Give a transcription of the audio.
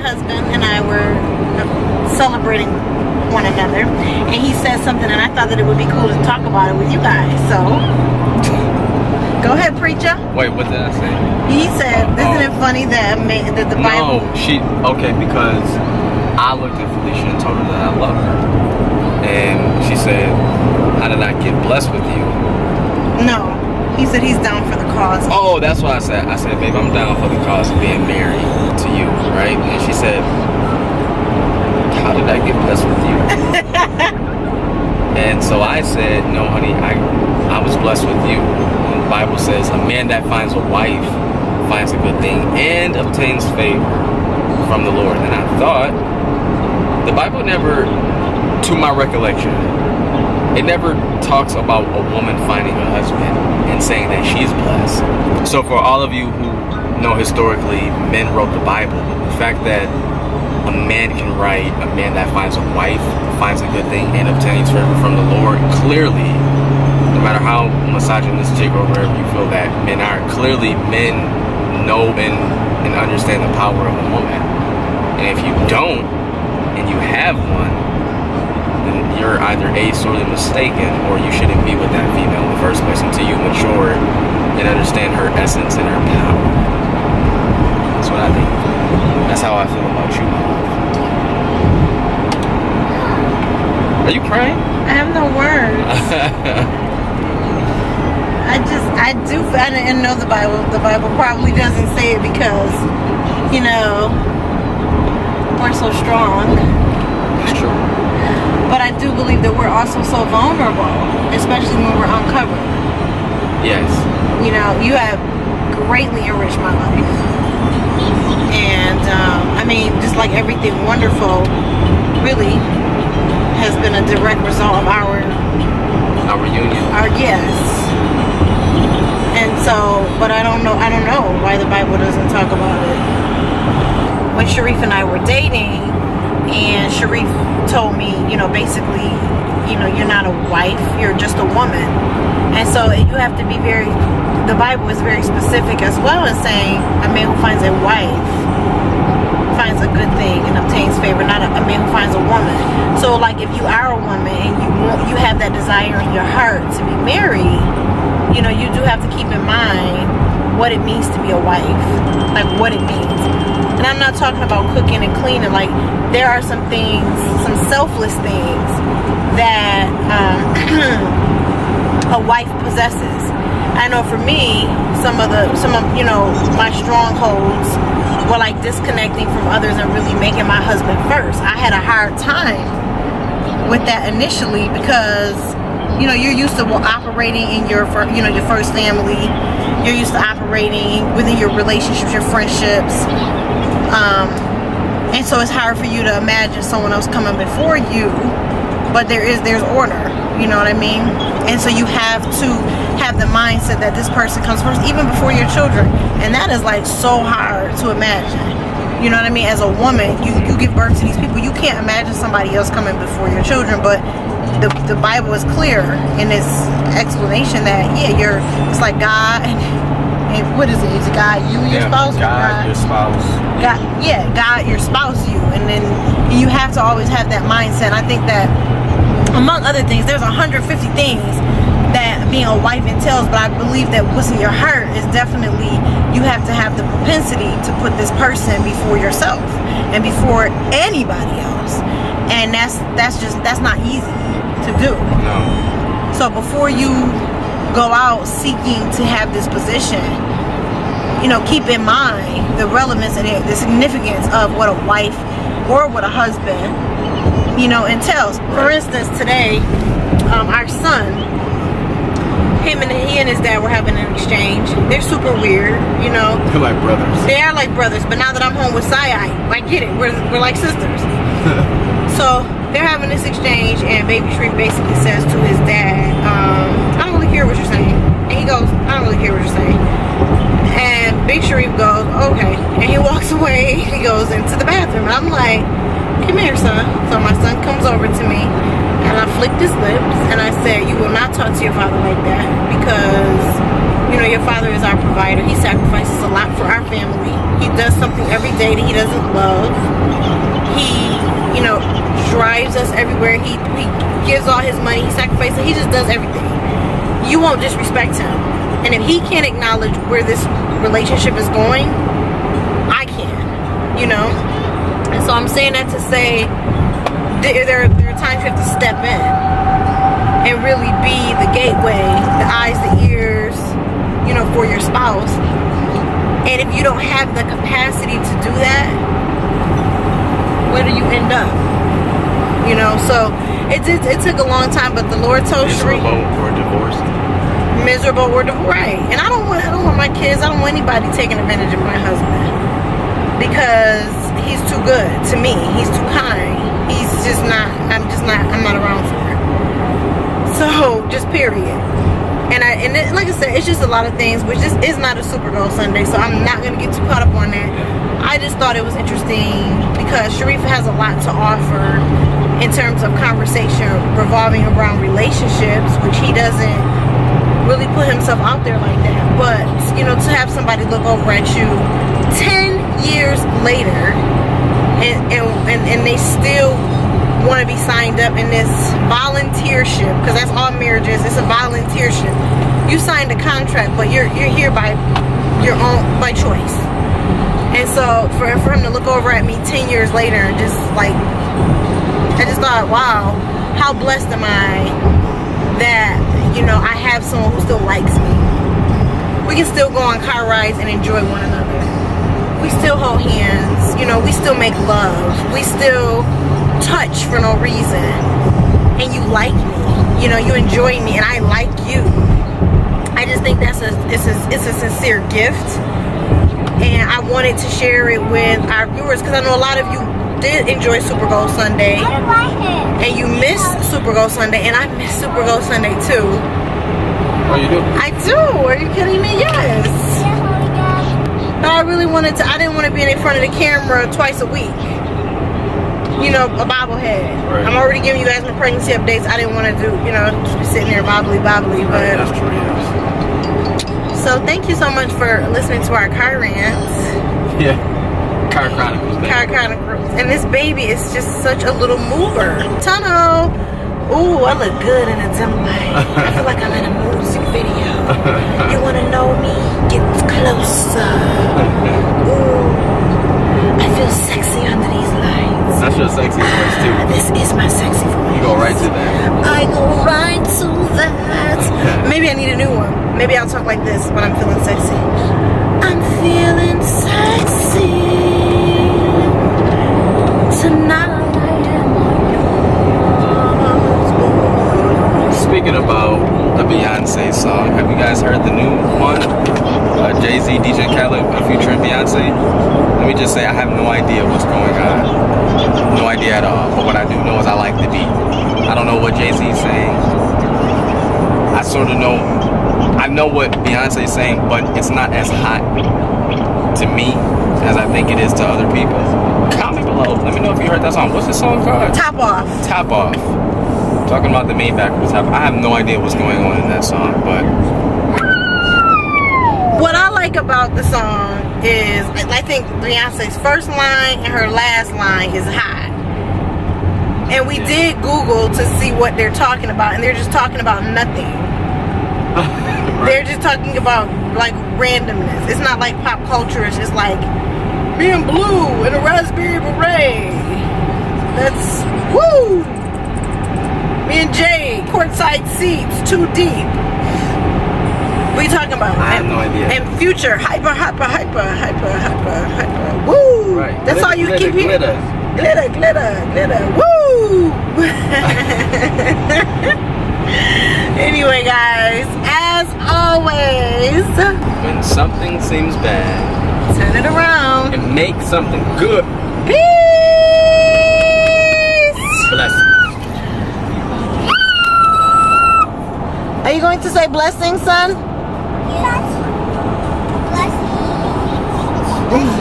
husband and I were celebrating one another, and he said something, and I thought that it would be cool to talk about it with you guys. So, go ahead, preacher. Wait, what did I say? He said, "Isn't it funny that the Bible?" No, because I looked at Felicia and told her that I love her, and she said, "How did I get blessed with you?" No. He said he's down for the cause. Oh, that's what I said. I said, babe, I'm down for the cause of being married to you, right? And she said, how did I get blessed with you? And so I said, no, honey, I was blessed with you. And the Bible says, a man that finds a wife finds a good thing and obtains favor from the Lord. And I thought, the Bible never, to my recollection, it never talks about a woman finding a husband and saying that she's blessed. So for all of you who know historically, men wrote the Bible. The fact that a man can write, a man that finds a wife finds a good thing and obtains favor from the Lord, clearly, no matter how misogynistic or wherever you feel that men are, clearly men know and understand the power of a woman. And if you don't, and you have one, then you're either sorely mistaken, or you shouldn't be with that female in the first place until you mature and understand her essence and her power. That's what I think. That's how I feel about you, my love. Are you crying? I have no words. I do, and know the Bible. The Bible probably doesn't say it because, we're so strong. That's true. But I do believe that we're also so vulnerable, especially when we're uncovered. Yes. You have greatly enriched my life. And, just like everything wonderful really has been a direct result of our union. Yes. And so, but I don't know why the Bible doesn't talk about it. When Sharif and I were dating, and Sharif told me, basically, you're not a wife, you're just a woman. And so you have to be the Bible is very specific as well in saying a man who finds a wife finds a good thing and obtains favor, not a man who finds a woman. So like if you are a woman and you have that desire in your heart to be married, you do have to keep in mind what it means to be a wife, like what it means. And I'm not talking about cooking and cleaning. Like there are some things, some selfless things that a wife possesses. I know for me, some of my strongholds were like disconnecting from others and really making my husband first. I had a hard time with that initially because you're used to operating in your first family. You're used to operating within your relationships, your friendships. And so it's hard for you to imagine someone else coming before you, but there's order, you know what I mean? And so you have to have the mindset that this person comes first, even before your children. And that is like so hard to imagine. You know what I mean? As a woman, you give birth to these people. You can't imagine somebody else coming before your children, but the Bible is clear in its explanation that it's like God and what is it? Is it God, you, your spouse? God, your spouse. God, God, your spouse, you. And then you have to always have that mindset. I think that among other things, there's 150 things that being a wife entails, but I believe that what's in your heart is definitely, you have to have the propensity to put this person before yourself and before anybody else. And that's not easy to do. No. So before you go out seeking to have this position, keep in mind the relevance and the significance of what a wife or what a husband, entails. For instance, today, our son, he and his dad were having an exchange. They're super weird, They're like brothers. They are like brothers, but now that I'm home with Sai, I get it. We're like sisters. So they're having this exchange, and Baby Sharif basically says to his dad, I don't really care what you're saying. And he goes, I don't really care what you're saying. And Big Sharif goes, okay. And he walks away. He goes into the bathroom. And I'm like, come here, son. So my son comes over to me, and I flicked his lips, and I said, you will not talk to your father like that, because You know, your father is our provider. He sacrifices a lot for our family. He does something every day that he doesn't love. He, you know, drives us everywhere. He gives all his money. He sacrifices. He just does everything. You won't disrespect him. And if he can't acknowledge where this relationship is going, I can, you know? And so I'm saying that to say there are times you have to step in and really be the gateway, the eyes, the ears, you know, for your spouse. And if you don't have the capacity to do that, where do you end up? You know, so it took a long time, but the Lord told Sheree. Miserable or divorced. Miserable or divorced, right? And I don't want my kids. I don't want anybody taking advantage of my husband because he's too good to me. He's too kind. He's just not. I'm not around for it. So just period. And like I said, it's just a lot of things, which this is not a Super Bowl Sunday, so I'm not gonna get too caught up on that. I just thought it was interesting because Sharif has a lot to offer in terms of conversation revolving around relationships, which he doesn't really put himself out there like that. But, you know, to have somebody look over at you 10 years later and they still want to be signed up in this volunteership, because that's all marriage is. It's a volunteership. You signed a contract, but you're here by your own, by choice. And so for him to look over at me 10 years later and just like, I just thought, wow, how blessed am I that, you know, I have someone who still likes me. We can still go on car rides and enjoy one another. We still hold hands, you know, we still make love. We still touch for no reason. And you like me, you know, you enjoy me and I like you. I just think it's a sincere gift. And I wanted to share it with our viewers because I know a lot of you did enjoy Super Bowl Sunday. And you missed Super Bowl Sunday, and I miss Super Bowl Sunday too. Oh, you do? I do. Are you kidding me? Yes. But I really wanted to. I didn't want to be in front of the camera twice a week. You know, a bobblehead. Right. I'm already giving you guys my pregnancy updates. I didn't want to do, you know, just be sitting there bobbly, but. Right, that's true. So thank you so much for listening to our car rants. Yeah. Car Chronicles, baby. Car Chronicles. And this baby is just such a little mover. Tunnel. Ooh, I look good in a dim light. I feel like I'm in a music video. You want to know me? Get closer. Ooh, I feel sexy under these lights. That's your sexy voice too. This is my sexy voice. You go right to that. I go right to that. Maybe I need a new one. Maybe I'll talk like this when I'm feeling sexy. I'm feeling sexy tonight. Speaking about the Beyonce song, have you guys heard the new one? Jay-Z, DJ Khaled, featuring Beyonce. Let me just say, I have no idea what's going on. No idea at all. But what I do know is I like the beat. I don't know what Jay-Z is saying. I sort of know. I know what Beyonce is saying, but it's not as hot to me as I think it is to other people. Comment below. Let me know if you heard that song. What's the song called? Top Off. Top Off. Talking about the main backwards top. I have no idea what's going on in that song, but what I like about the song is I think Beyonce's first line and her last line is hot. And we did Google to see what they're talking about, and they're just talking about nothing. Right. They're just talking about like randomness. It's not like pop culture. It's just like me and Blue and a raspberry beret. That's woo. Me and Jay, courtside seats, too deep. What are you talking about? I have no idea. And Future, hyper. Woo! Right. That's all you keep hearing. Glitter. Woo! Anyway, guys, as always, when something seems bad, turn it around and make something good. Peace! Blessings. Are you going to say blessings, son? Yes. Blessings.